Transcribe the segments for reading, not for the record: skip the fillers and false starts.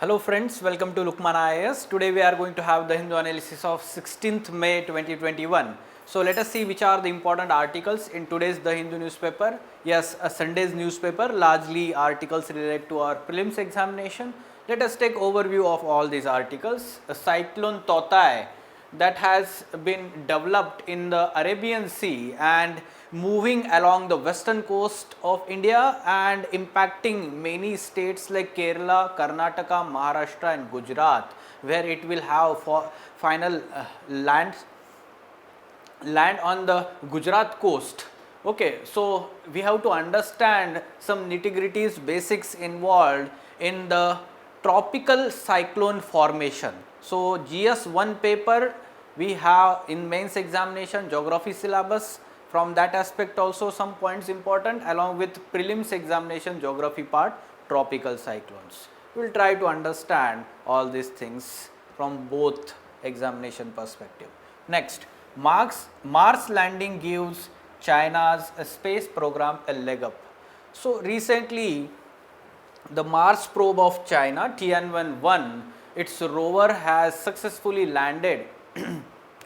Hello friends, welcome to Lukman IAS. Today we are going to have the Hindu analysis of 16th May 2021. So let us see which are the important articles in today's The Hindu newspaper. Yes, a Sunday's newspaper, largely articles related to our prelims examination. Let us take overview of all these articles. A cyclone Totai that has been developed in the Arabian Sea and moving along the western coast of India and impacting many states like Kerala, Karnataka, Maharashtra and Gujarat, where it will have for final land on the Gujarat coast. Okay, so we have to understand some nitty-gritties, basics involved in the tropical cyclone formation. So GS1 paper we have in mains examination, geography syllabus. From that aspect also some points important, along with prelims examination geography part, tropical cyclones. We will try to understand all these things from both examination perspective. Next, Mars landing gives China's space program a leg up. So recently the Mars probe of China Tianwen-1, its rover has successfully landed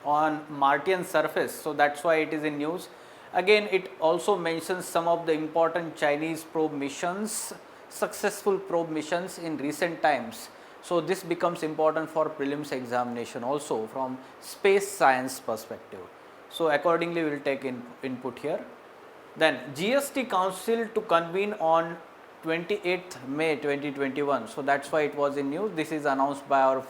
on Martian surface. So that's why it is in news. Again, it also mentions some of the important Chinese probe missions, successful probe missions in recent times. So this becomes important for prelims examination also from space science perspective. So accordingly we will take input here. Then GST Council to convene on 28th May 2021. So that's why it was in news. This is announced by our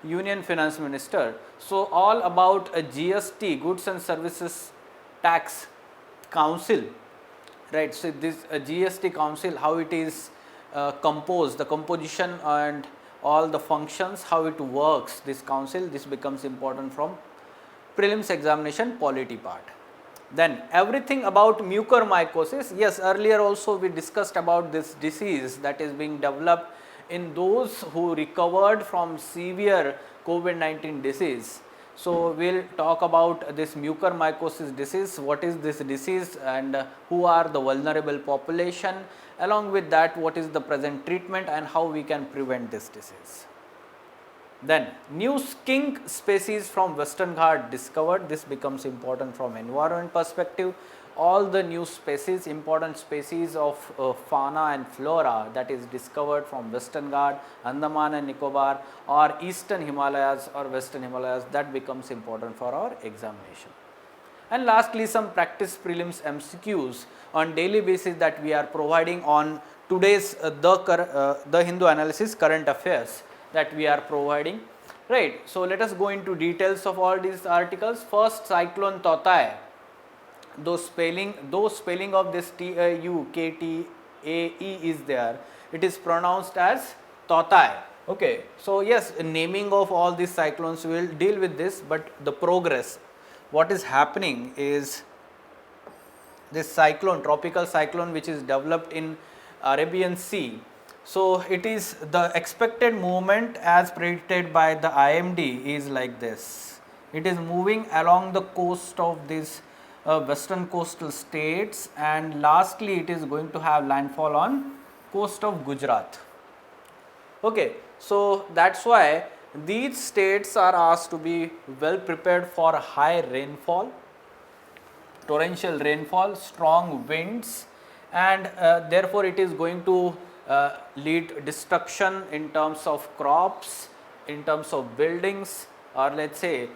Union Finance Minister. So all about a GST, Goods and Services Tax Council, right? So this GST Council, how it is composed, the composition and all the functions, how it works, this council, this becomes important from prelims examination polity part. Then everything about mucormycosis. Yes, earlier also we discussed about this disease that is being developed in those who recovered from severe COVID-19 disease. So we will talk about this mucormycosis disease, what is this disease and who are the vulnerable population, along with that what is the present treatment and how we can prevent this disease. Then new skink species from Western Ghat discovered. This becomes important from environment perspective. All the new species, important species of fauna and flora that is discovered from Western Ghat, Andaman and Nicobar or Eastern Himalayas or Western Himalayas, that becomes important for our examination. And lastly, some practice prelims MCQs on daily basis that we are providing on today's the Hindu analysis current affairs that we are providing, right. So let us go into details of all these articles. First, cyclone Totai, though spelling of this TAUKTAE is there, it is pronounced as Totai. Okay, so yes, naming of all these cyclones, we will deal with this, but the progress, what is happening is this cyclone, tropical cyclone which is developed in Arabian Sea. So it is the expected movement as predicted by the IMD is like this. It is moving along the coast of these western coastal states, and lastly it is going to have landfall on coast of Gujarat. Okay, so that's why these states are asked to be well prepared for high rainfall, torrential rainfall, strong winds, and therefore it is going to lead destruction in terms of crops, in terms of buildings, or let's say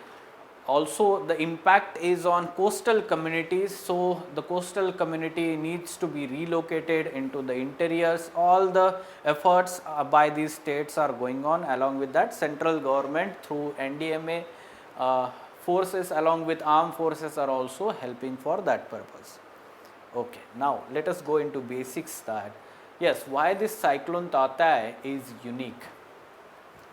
also the impact is on coastal communities. So the coastal community needs to be relocated into the interiors. All the efforts by these states are going on. Along with that, central government through NDMA forces along with armed forces are also helping for that purpose. Okay, now let us go into basics that yes, why this cyclone Totai is unique.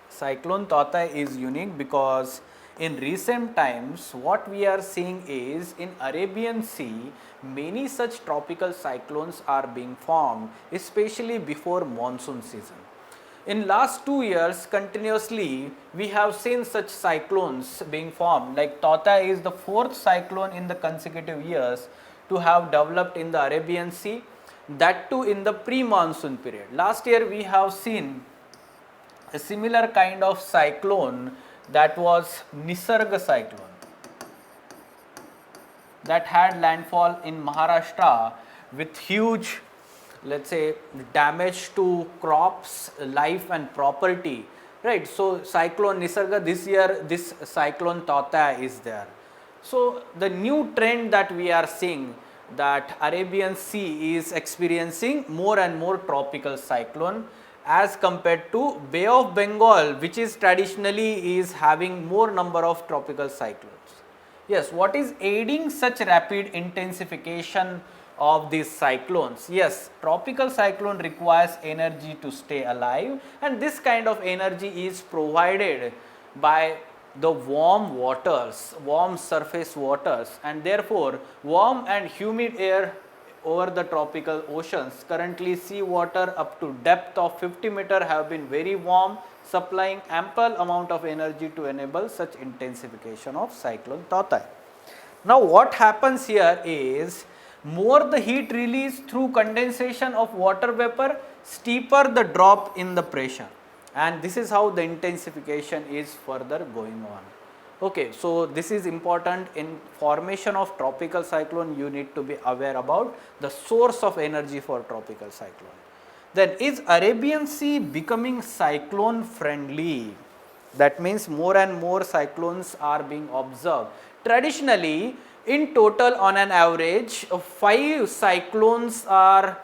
Cyclone Totai is unique because in recent times what we are seeing is in Arabian Sea many such tropical cyclones are being formed, especially before monsoon season. In last 2 years continuously we have seen such cyclones being formed, like Totai is the 4th cyclone in the consecutive years to have developed in the Arabian Sea, that too in the pre-monsoon period. Last year we have seen a similar kind of cyclone, that was Nisarga cyclone, that had landfall in Maharashtra with huge, let's say, damage to crops, life and property, right. So cyclone Nisarga, this year this cyclone Tauktae is there. So the new trend that we are seeing, that Arabian Sea is experiencing more and more tropical cyclone as compared to Bay of Bengal, which is traditionally is having more number of tropical cyclones. Yes, what is aiding such rapid intensification of these cyclones? Yes, tropical cyclone requires energy to stay alive, and this kind of energy is provided by the warm waters, warm surface waters, and therefore warm and humid air over the tropical oceans. Currently sea water up to depth of 50 meter have been very warm, supplying ample amount of energy to enable such intensification of cyclone Tauktae. Now what happens here is, more the heat released through condensation of water vapor, steeper the drop in the pressure, and this is how the intensification is further going on. Okay, so this is important in formation of tropical cyclone. You need to be aware about the source of energy for tropical cyclone. Then, is Arabian Sea becoming cyclone friendly? That means more and more cyclones are being observed. Traditionally, in total on an average, 5 cyclones are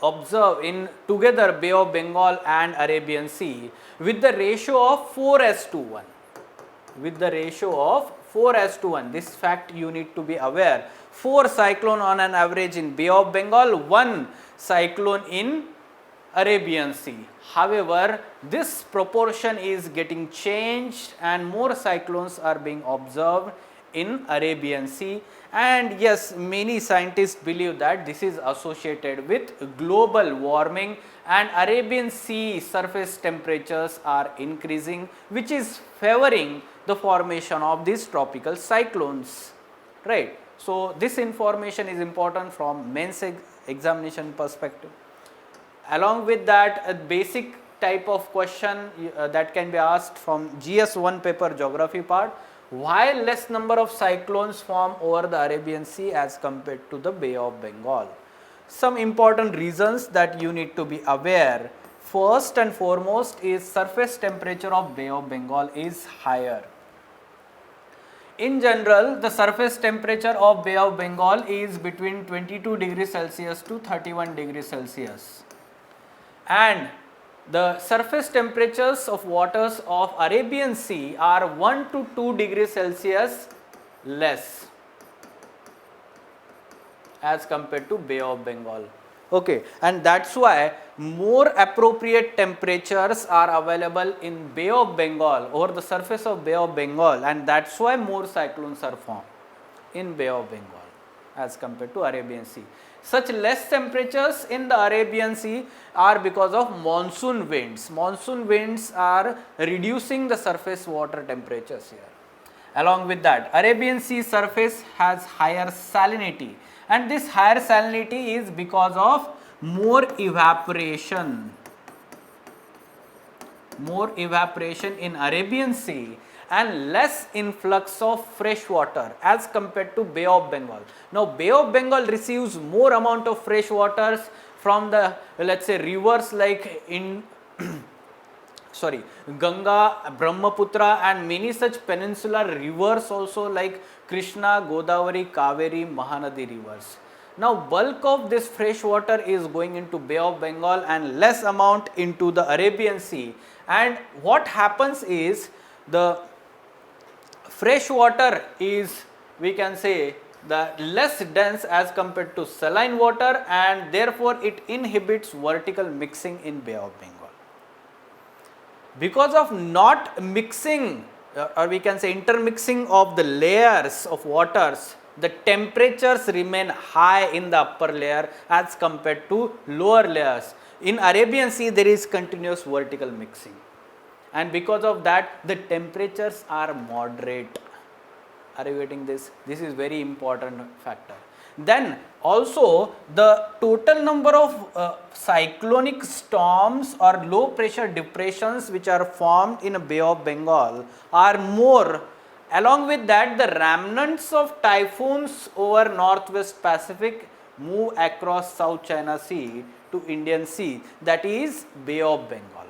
observed in together Bay of Bengal and Arabian Sea with the ratio of 4:1. With the ratio of 4:1. This fact you need to be aware. 4 cyclone on an average in Bay of Bengal, 1 cyclone in Arabian Sea. However, this proportion is getting changed and more cyclones are being observed in Arabian Sea, and yes, many scientists believe that this is associated with global warming, and Arabian Sea surface temperatures are increasing, which is favoring the formation of these tropical cyclones, right. So this information is important from mains examination perspective. Along with that, a basic type of question that can be asked from GS1 paper geography part: why less number of cyclones form over the Arabian Sea as compared to the Bay of Bengal? Some important reasons that you need to be aware. First and foremost is surface temperature of Bay of Bengal is higher. In general, the surface temperature of Bay of Bengal is between 22 degrees Celsius to 31 degrees Celsius. And the surface temperatures of waters of Arabian Sea are 1 to 2 degrees Celsius less as compared to Bay of Bengal. Okay, and that's why more appropriate temperatures are available in Bay of Bengal, over the surface of Bay of Bengal, and that's why more cyclones are formed in Bay of Bengal as compared to Arabian Sea. Such less temperatures in the Arabian Sea are because of monsoon winds. Monsoon winds are reducing the surface water temperatures here. Along with that, Arabian Sea surface has higher salinity, and this higher salinity is because of more evaporation in Arabian Sea and less influx of fresh water as compared to Bay of Bengal. Now Bay of Bengal receives more amount of fresh waters from the, let's say, rivers like in Ganga, Brahmaputra, and many such peninsular rivers also like Krishna, Godavari, Kaveri, Mahanadi rivers. Now bulk of this fresh water is going into Bay of Bengal and less amount into the Arabian Sea, and what happens is the fresh water is, we can say, the less dense as compared to saline water, and therefore it inhibits vertical mixing in Bay of Bengal. Because of not mixing or we can say intermixing of the layers of waters, the temperatures remain high in the upper layer as compared to lower layers. In Arabian Sea there is continuous vertical mixing, and because of that the temperatures are moderate. Are you getting this? This is very important factor. Then also the total number of cyclonic storms or low pressure depressions which are formed in a Bay of Bengal are more. Along with that, the remnants of typhoons over Northwest Pacific move across South China Sea to Indian Sea, that is Bay of Bengal.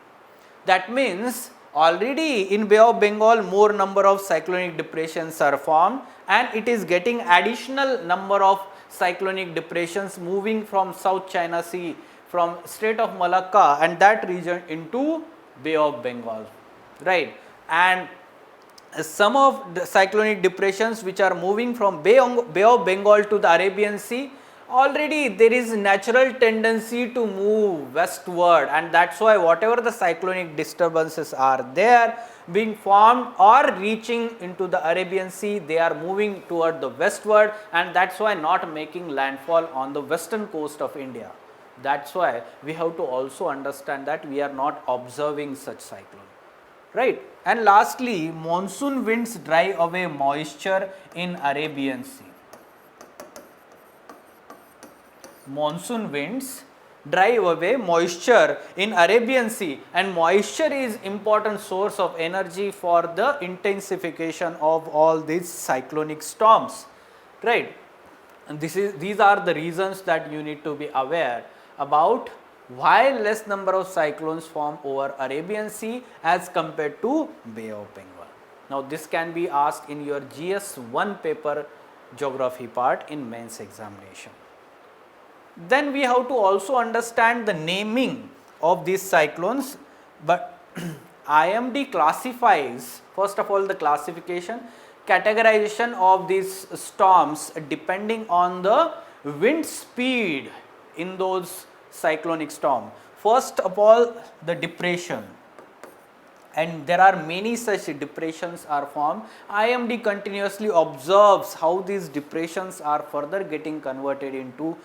That means already in Bay of Bengal more number of cyclonic depressions are formed, and it is getting additional number of cyclonic depressions moving from South China Sea, from Strait of Malacca and that region into Bay of Bengal, right. And some of the cyclonic depressions which are moving from Bay of Bengal to the Arabian Sea, already there is natural tendency to move westward, and that is why whatever the cyclonic disturbances are there being formed or reaching into the Arabian Sea, they are moving toward the westward, and that is why not making landfall on the western coast of India. That is why we have to also understand that we are not observing such cyclone, right. And lastly, monsoon winds drive away moisture in Arabian Sea. Monsoon winds drive away moisture in Arabian Sea, and moisture is important source of energy for the intensification of all these cyclonic storms, right. And these are the reasons that you need to be aware about why less number of cyclones form over Arabian Sea as compared to Bay of Bengal. Now this can be asked in your GS 1 paper geography part in mains examination. Then we have to also understand the naming of these cyclones, but IMD classifies, first of all the classification, categorization of these storms depending on the wind speed in those cyclonic storm. First of all, the depression, and there are many such depressions are formed. IMD continuously observes how these depressions are further getting converted into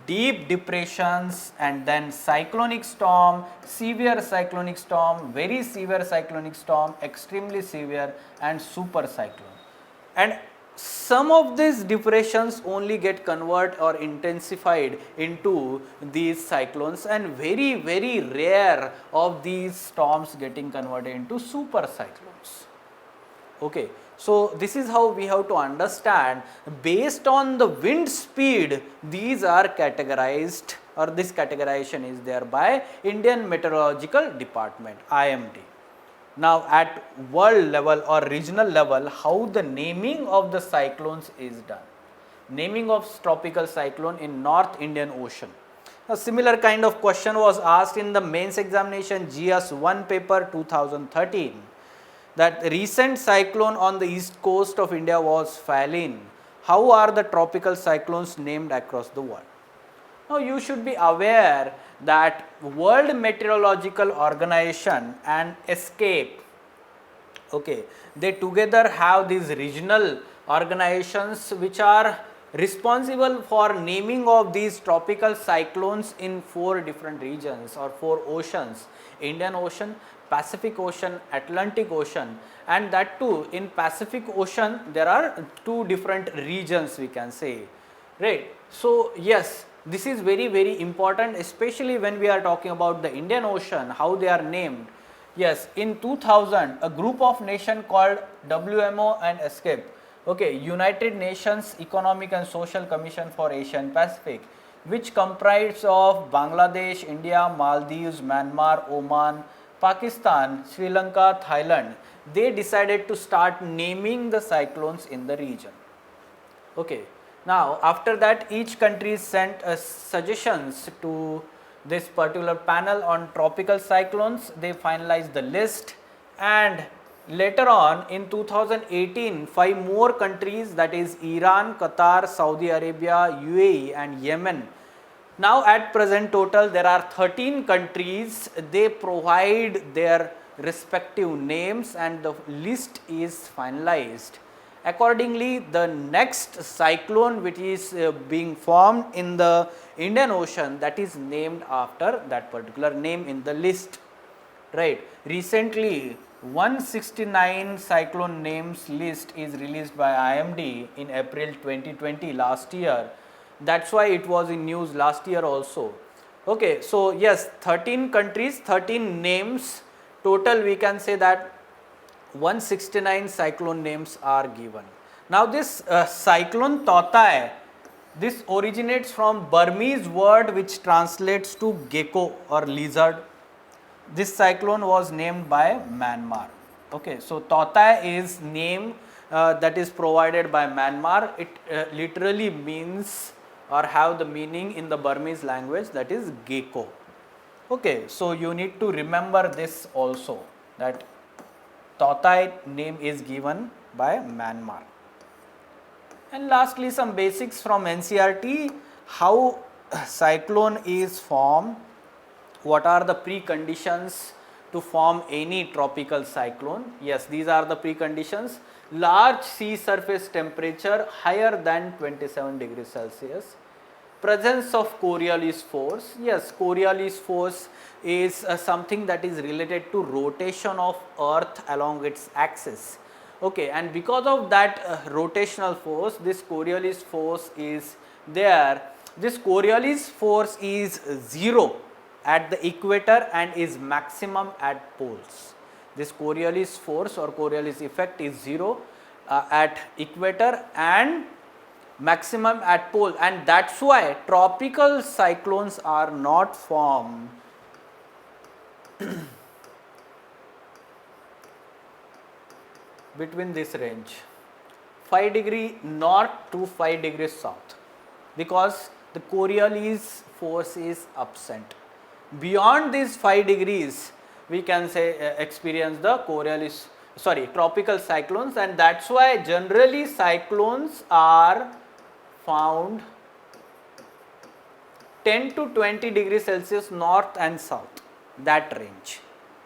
deep depressions, and then cyclonic storm, severe cyclonic storm, very severe cyclonic storm, extremely severe, and super cyclone. And some of these depressions only get converted or intensified into these cyclones, and very rare of these storms getting converted into super cyclones. Okay. So this is how we have to understand, based on the wind speed these are categorized, or this categorization is there by Indian Meteorological Department, IMD. Now at world level or regional level, how the naming of the cyclones is done. Naming of tropical cyclone in North Indian Ocean. A similar kind of question was asked in the mains examination GS 1 paper 2013, that recent cyclone on the east coast of India was Falin. How are the tropical cyclones named across the world? Now you should be aware that World Meteorological Organization and ESCAPE, okay, they together have these regional organizations which are responsible for naming of these tropical cyclones in 4 different regions or 4 oceans: Indian Ocean, Pacific Ocean, Atlantic Ocean, and that too in Pacific Ocean there are 2 different regions, we can say, right. So yes, this is very important, especially when we are talking about the Indian Ocean, how they are named. Yes, in 2000 a group of nations called WMO and ESCAPE, okay, United Nations Economic and Social Commission for Asia and Pacific, which comprised of Bangladesh, India, Maldives, Myanmar, Oman, Pakistan, Sri Lanka, Thailand, they decided to start naming the cyclones in the region. Okay. Now after that, each country sent suggestions to this particular panel on tropical cyclones. They finalized the list, and later on in 2018 5 more countries, that is Iran, Qatar, Saudi Arabia, UAE and Yemen. Now at present total there are 13 countries, they provide their respective names and the list is finalized. Accordingly, the next cyclone which is being formed in the Indian Ocean, that is named after that particular name in the list, right. Recently 169 cyclone names list is released by IMD in April 2020 last year. That's why it was in news last year also. Okay, so yes, 13 countries, 13 names, total we can say that 169 cyclone names are given. Now this cyclone Tauktae, this originates from Burmese word which translates to gecko or lizard. This cyclone was named by Myanmar. Okay, so Tauktae is name that is provided by Myanmar. It literally means or have the meaning in the Burmese language, that is gecko. Okay, so you need to remember this also, that Tauktae name is given by Myanmar. And lastly, some basics from NCERT, how cyclone is formed, what are the preconditions to form any tropical cyclone. Yes, these are the preconditions: large sea surface temperature higher than 27 degrees Celsius, presence of Coriolis force. Yes, Coriolis force is something that is related to rotation of earth along its axis. Okay, and because of that rotational force, this Coriolis force is there. This Coriolis force is 0 at the equator and is maximum at poles. This Coriolis force or Coriolis effect is 0 at equator and maximum at pole, and that's why tropical cyclones are not formed between this range 5 degree north to 5 degrees south, because the Coriolis force is absent. Beyond these 5 degrees we can say experience the tropical cyclones, and that's why generally cyclones are found 10 to 20 degrees Celsius north and south, that range.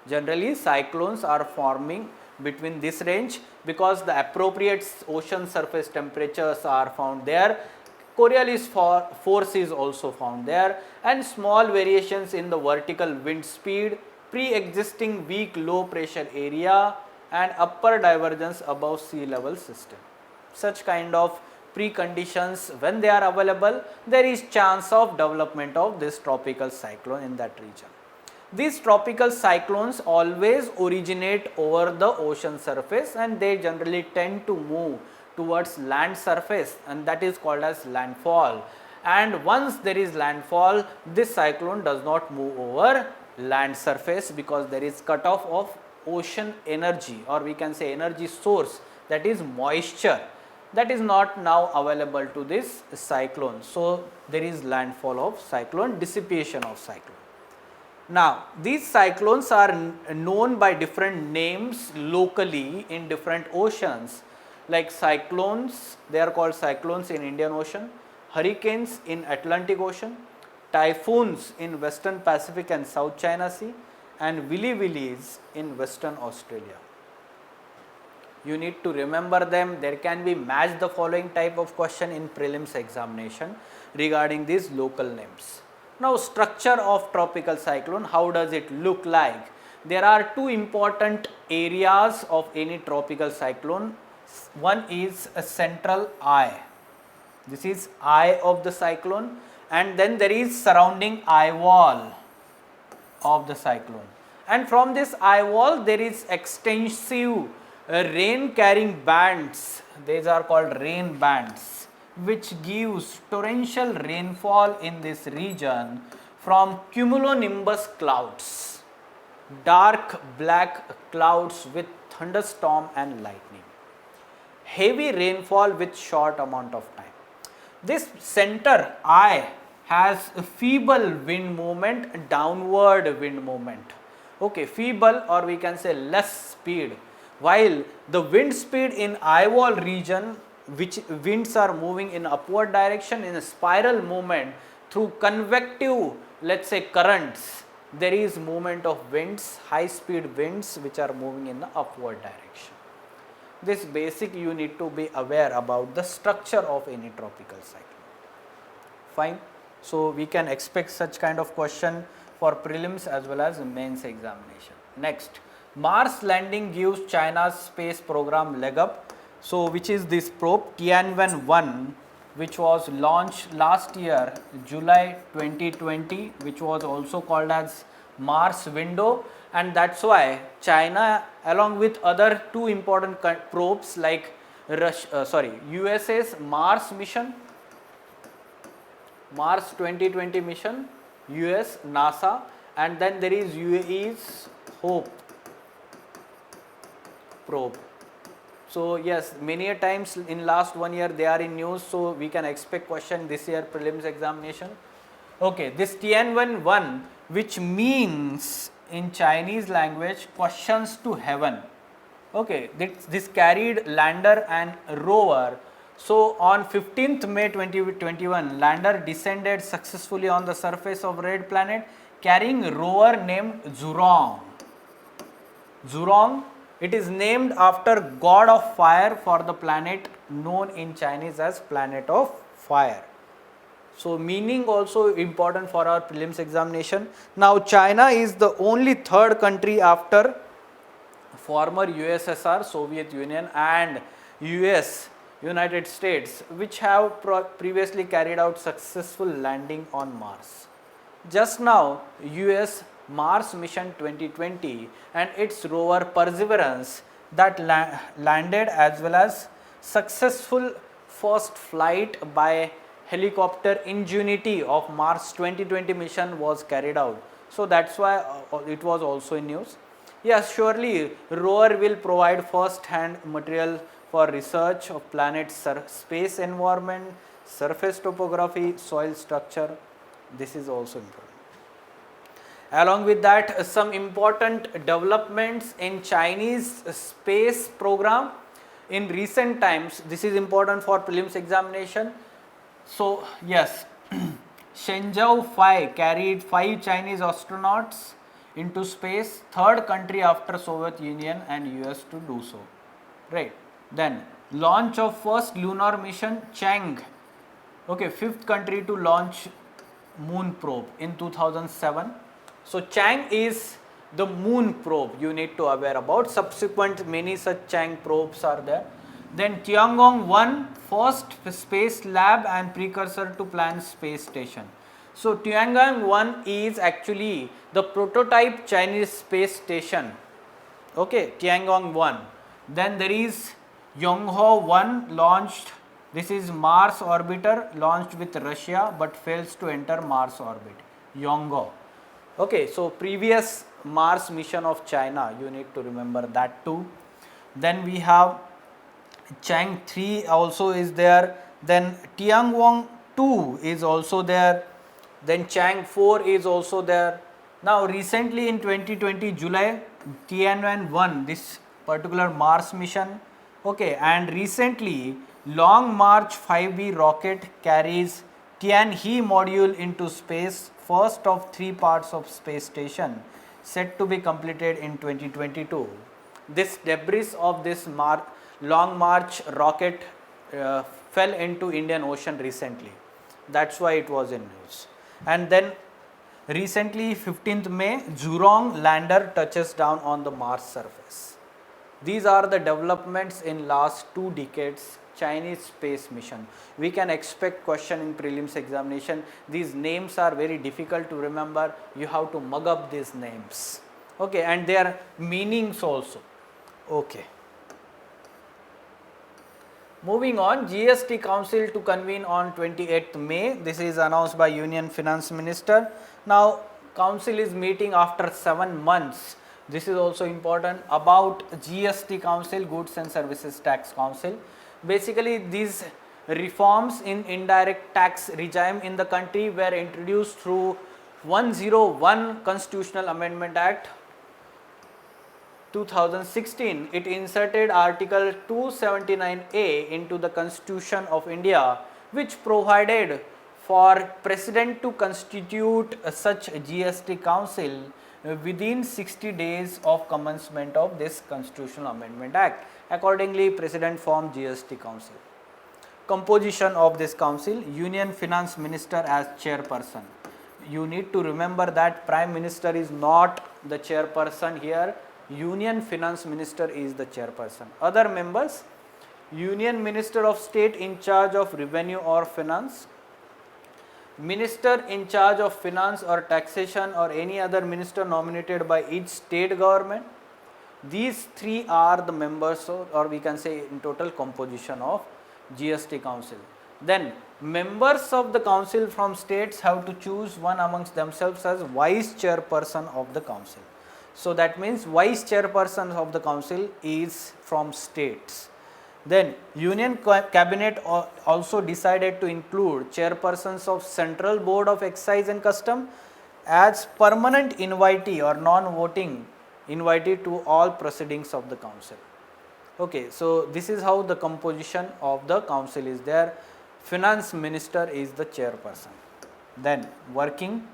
Generally cyclones are forming between this range because the appropriate ocean surface temperatures are found there. Coriolis force is also found there, and small variations in the vertical wind speed, pre-existing weak low pressure area and upper divergence above sea level system. Such kind of preconditions, when they are available, there is chance of development of this tropical cyclone in that region. These tropical cyclones always originate over the ocean surface, and they generally tend to move towards land surface, and that is called as landfall. And once there is landfall, this cyclone does not move over land surface because there is cutoff of ocean energy, or we can say energy source, that is moisture, that is not now available to this cyclone. So there is landfall of cyclone, dissipation of cyclone. Now these cyclones are known by different names locally in different oceans, like cyclones, they are called cyclones in Indian Ocean, hurricanes in Atlantic Ocean, typhoons in Western Pacific and South China Sea, and willy-willies in Western Australia. You need to remember them. There can be match the following type of question in prelims examination regarding these local names. Now structure of tropical cyclone, how does it look like? There are two important areas of any tropical cyclone. One is a central eye. This is eye of the cyclone, and then there is surrounding eye wall of the cyclone, and from this eye wall there is extensive rain carrying bands. These are called rain bands, which gives torrential rainfall in this region from cumulonimbus clouds, dark black clouds with thunderstorm and lightning, heavy rainfall with short amount of time. This center eye has a feeble wind movement, downward wind movement. Okay, feeble, or we can say less speed, while the wind speed in eye wall region, which winds are moving in upward direction in a spiral movement through convective, let's say, currents, there is movement of winds, high speed winds which are moving in the upward direction. This basic you need to be aware about the structure of any tropical cyclone. Fine. So we can expect such kind of question for prelims as well as mains examination. Next, Mars landing gives China's space program leg up. So which is this probe Tianwen-1, which was launched last year, July 2020, which was also called as Mars window, and that's why China, along with other two important probes like USA's Mars mission, Mars 2020 mission, US, NASA, and then there is UAE's Hope probe. So yes, many a times in last 1 year they are in news, so we can expect question this year prelims examination. Okay, this Tianwen-1, which means in Chinese language questions to heaven. Okay, this carried lander and rover. So on 15th May 2021, lander descended successfully on the surface of red planet carrying rover named Zhurong. Zhurong, it is named after god of fire for the planet known in Chinese as planet of fire. So meaning also important for our prelims examination. Now China is the only third country after former USSR, Soviet Union, and US, United States, which have previously carried out successful landing on Mars. Just now US Mars mission 2020 and its rover Perseverance that landed, as well as successful first flight by helicopter Ingenuity of Mars 2020 mission was carried out. So that's why it was also in news. Yes, surely rover will provide first hand material for research of planet's space environment, surface topography, soil structure. This is also important. Along with that, some important developments in Chinese space program in recent times. This is important for prelims examination. So yes, Shenzhou 5 carried 5 Chinese astronauts into space, third country after Soviet Union and US to do so. Right. Then launch of first lunar mission Chang. Okay, fifth country to launch moon probe in 2007. So Chang is the moon probe you need to aware about. Subsequent many such Chang probes are there. Then Tiangong-1, first space lab and precursor to planned space station. So Tiangong-1 is actually the prototype Chinese space station. Okay, Tiangong-1. Then there is Yonghe-1 launched. This is Mars orbiter launched with Russia but fails to enter Mars orbit. Yonghe. Okay, so previous Mars mission of China, you need to remember that too. Then we have Chang 3 also is there. Then Tiangong 2 is also there. Then Chang 4 is also there. Now recently in 2020 July, Tianwen-1, this particular Mars mission. Okay, and recently Long March 5B rocket carries Tianhe module into space, first of 3 parts of space station, set to be completed in 2022. This debris of this Long March rocket fell into Indian Ocean recently. That's why it was in news. And then recently 15th May, Zhurong lander touches down on the Mars surface. These are the developments in last 2 decades Chinese space mission. We can expect question in prelims examination. These names are very difficult to remember. You have to mug up these names. Okay, and their meanings also. Okay. Moving on, GST Council to convene on 28th May. This is announced by Union Finance Minister. Now, Council is meeting after 7 months. This is also important about GST Council, Goods and Services Tax Council. Basically, these reforms in indirect tax regime in the country were introduced through 101 Constitutional Amendment Act 2016. It inserted Article 279A into the Constitution of India, which provided for President to constitute such GST Council within 60 days of commencement of this Constitutional Amendment Act. Accordingly, President formed GST Council. Composition of this council: Union Finance Minister as chairperson. You need to remember that Prime Minister is not the chairperson here. Union Finance Minister is the chairperson. Other members: Union Minister of State in charge of revenue or finance, Minister in charge of finance or taxation or any other minister nominated by each state government. These three are the members or we can say in total composition of GST Council. Then members of the council from states have to choose one amongst themselves as vice chairperson of the council. So that means vice chairperson of the council is from states. Then Union Cabinet also decided to include chairpersons of Central Board of Excise and Custom as permanent invitee or non-voting invitee to all proceedings of the council. Okay, so this is how the composition of the council is there. Finance minister is the chairperson. Then working,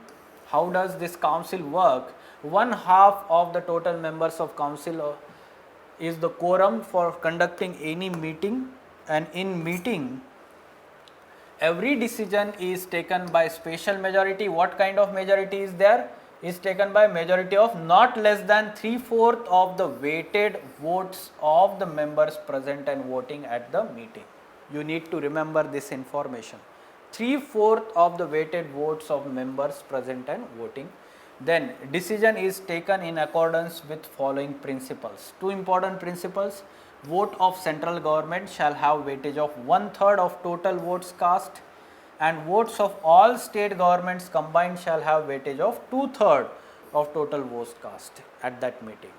how does this council work? One half of the total members of council is the quorum for conducting any meeting, and in meeting every decision is taken by special majority. What kind of majority is there? Is taken by majority of not less than 3/4 of the weighted votes of the members present and voting at the meeting. You need to remember this information. 3/4 of the weighted votes of members present and voting. Then decision is taken in accordance with following principles. Two important principles. Vote of central government shall have weightage of 1/3 of total votes cast, and votes of all state governments combined shall have weightage of 2/3 of total votes cast at that meeting.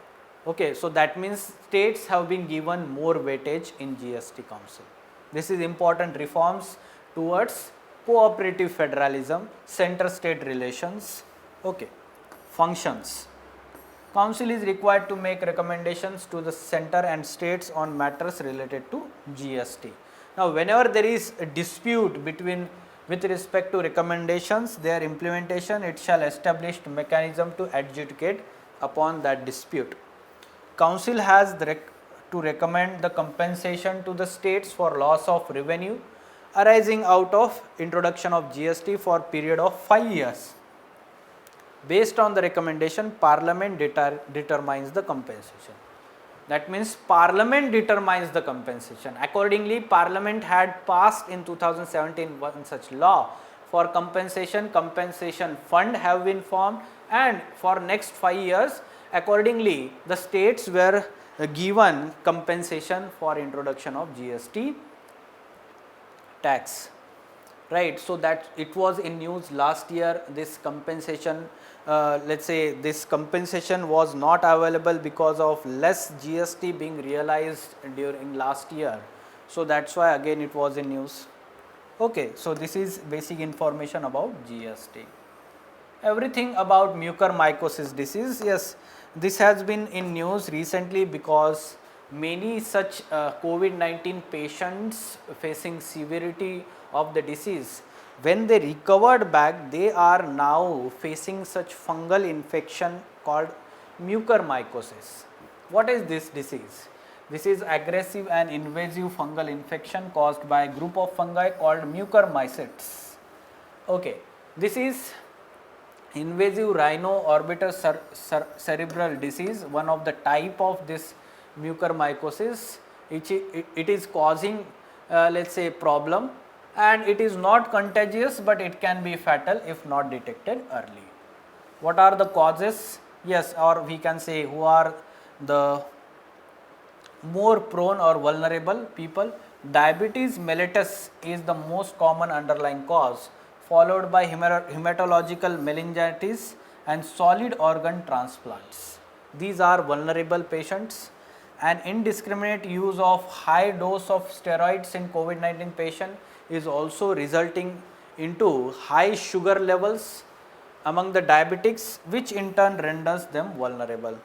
Okay, so that means states have been given more weightage in GST Council. This is important reforms towards cooperative federalism, center-state relations. Okay, functions. Council is required to make recommendations to the center and states on matters related to GST. Now, whenever there is a dispute with respect to recommendations, their implementation, it shall establish mechanism to adjudicate upon that dispute. Council has to recommend the compensation to the states for loss of revenue arising out of introduction of GST for period of 5 years. Based on the recommendation, Parliament determines the compensation. That means Parliament determines the compensation. Accordingly, Parliament had passed in 2017 one such law for compensation. Compensation fund have been formed, and for next 5 years, accordingly, the states were given compensation for introduction of GST tax. Right, so that it was in news last year. This compensation, let's say this compensation was not available because of less GST being realized during last year. So that's why again it was in news. Okay, so this is basic information about GST. Everything about mucormycosis disease. Yes, this has been in news recently because many such COVID-19 patients facing severity of the disease, when they recovered back, they are now facing such fungal infection called mucormycosis. What is this disease? This is aggressive and invasive fungal infection caused by a group of fungi called mucormycetes. Okay, this is invasive rhino-orbital cerebral disease, one of the type of this mucormycosis. It is causing let's say problem, and it is not contagious, but it can be fatal if not detected early. What are the causes? Yes, or we can say who are the more prone or vulnerable people. Diabetes mellitus is the most common underlying cause, followed by hematological meningitis and solid organ transplants. These are vulnerable patients. An indiscriminate use of high dose of steroids in COVID-19 patient is also resulting into high sugar levels among the diabetics, which in turn renders them vulnerable.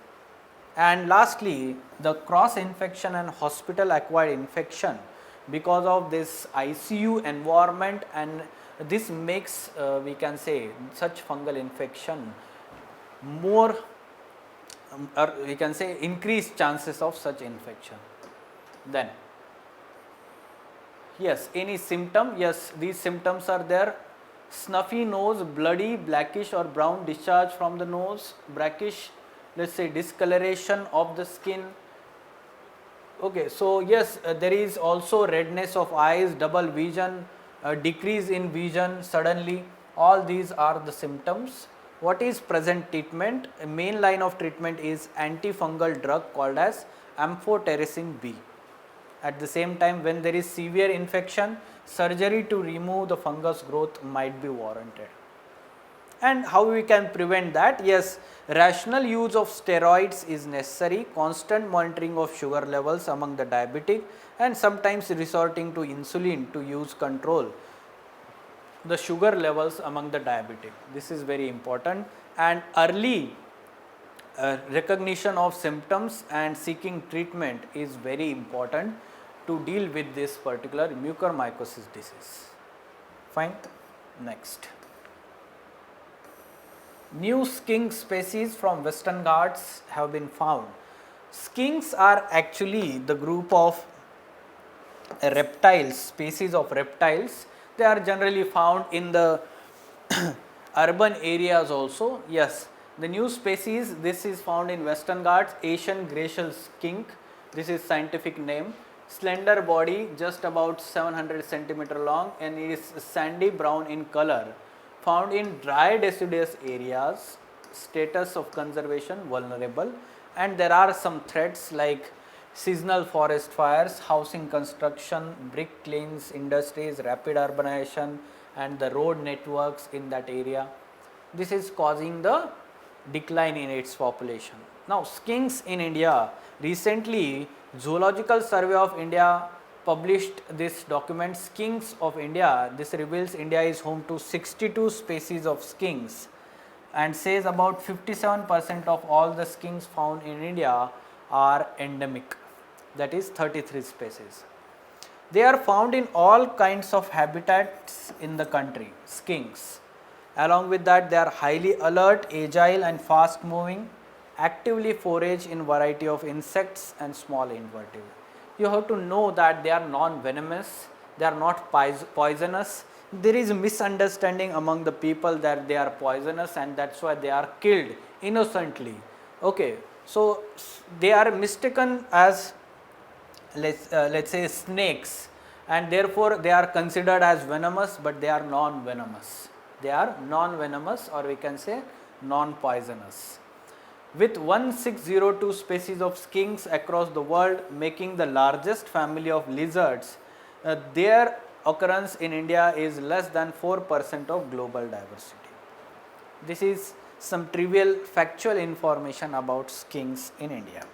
And lastly, the cross infection and hospital acquired infection because of this ICU environment, and this makes we can say such fungal infection more or we can say increased chances of such infection. Then yes, any symptom? Yes, these symptoms are there. Snuffy nose, bloody, blackish or brown discharge from the nose, brackish, let's say discoloration of the skin, Okay, so yes, there is also redness of eyes, double vision, decrease in vision suddenly. All these are the symptoms. What is present treatment? A main line of treatment is antifungal drug called as amphotericin B. At the same time, when there is severe infection, surgery to remove the fungus growth might be warranted. And how we can prevent that? Yes, rational use of steroids is necessary, constant monitoring of sugar levels among the diabetic, and sometimes resorting to insulin to use control the sugar levels among the diabetic. This is very important, and early recognition of symptoms and seeking treatment is very important to deal with this particular mucormycosis disease. Fine. Next. New skink species from Western Ghats have been found. Skinks are actually the group of reptiles, species of reptiles. They are generally found in the urban areas also. Yes, the new species, this is found in Western Ghats, Asian glacial skink. This is scientific name. Slender body, just about 700 centimeter long, and it is sandy brown in color. Found in dry deciduous areas, status of conservation vulnerable, and there are some threats like seasonal forest fires, housing construction, brick kilns, industries, rapid urbanization, and the road networks in that area. This is causing the decline in its population. Now, skinks in India, recently Zoological Survey of India published this document, Skinks of India. This reveals India is home to 62 species of skinks and says about 57% of all the skinks found in India are endemic, that is 33 species. They are found in all kinds of habitats in the country, skinks. Along with that, they are highly alert, agile and fast moving, actively forage in variety of insects and small invertebrates. You have to know that they are non-venomous, they are not poisonous. There is a misunderstanding among the people that they are poisonous and that is why they are killed innocently. Okay, so they are mistaken as let's say snakes, and therefore they are considered as venomous, but they are non-venomous. They are non-venomous, or we can say non-poisonous. With 1602 species of skinks across the world, making the largest family of lizards, their occurrence in India is less than 4% of global diversity. This is some trivial factual information about skinks in India.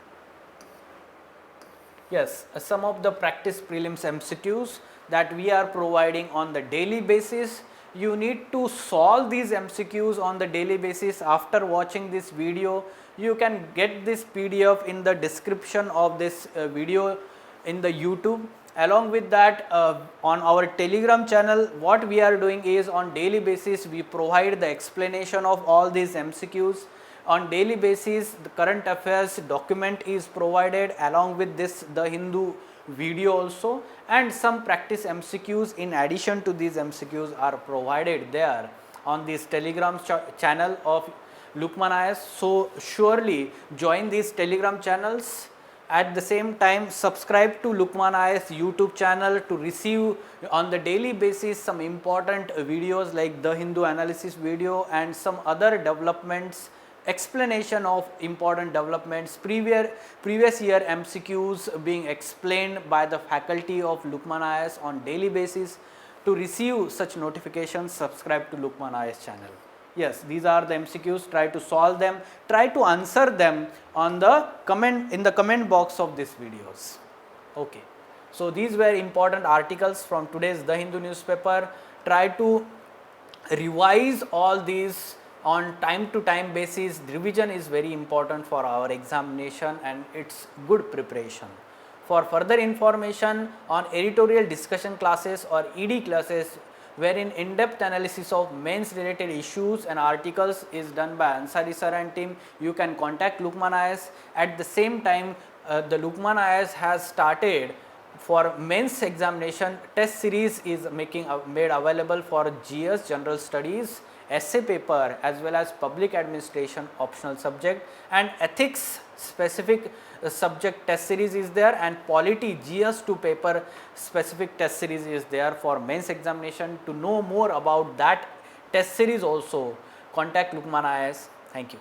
Yes, some of the practice prelims MCQs that we are providing on the daily basis. You need to solve these MCQs on the daily basis. After watching this video, you can get this PDF in the description of this video in the YouTube. Along with that, on our Telegram channel, what we are doing is on daily basis we provide the explanation of all these MCQs. On daily basis, the current affairs document is provided, along with this The Hindu video also, and some practice MCQs in addition to these MCQs are provided there on this Telegram channel of Lukman IAS. So surely join these Telegram channels. At the same time, subscribe to Lukman IAS YouTube channel to receive on the daily basis some important videos like The Hindu analysis video and some other developments, explanation of important developments, previous year MCQs being explained by the faculty of Lukman IAS on daily basis. To receive such notifications, subscribe to Lukman IAS channel. Yes, these are the MCQs. Try to solve them, try to answer them on the in the comment box of these videos. Okay, so these were important articles from today's The Hindu newspaper. Try to revise all these on time to time basis. Revision is very important for our examination and it's good preparation. For further information on editorial discussion classes or ED classes, wherein in-depth analysis of mains related issues and articles is done by Ansari sir and team, you can contact Lukman IAS. At the same time, the Lukman IAS has started for mains examination test series is made available for GS General Studies essay paper as well as public administration optional subject, and ethics specific subject test series is there, and polity GS2 paper specific test series is there for mains examination. To know more about that test series also, contact Lukman IAS. Thank you.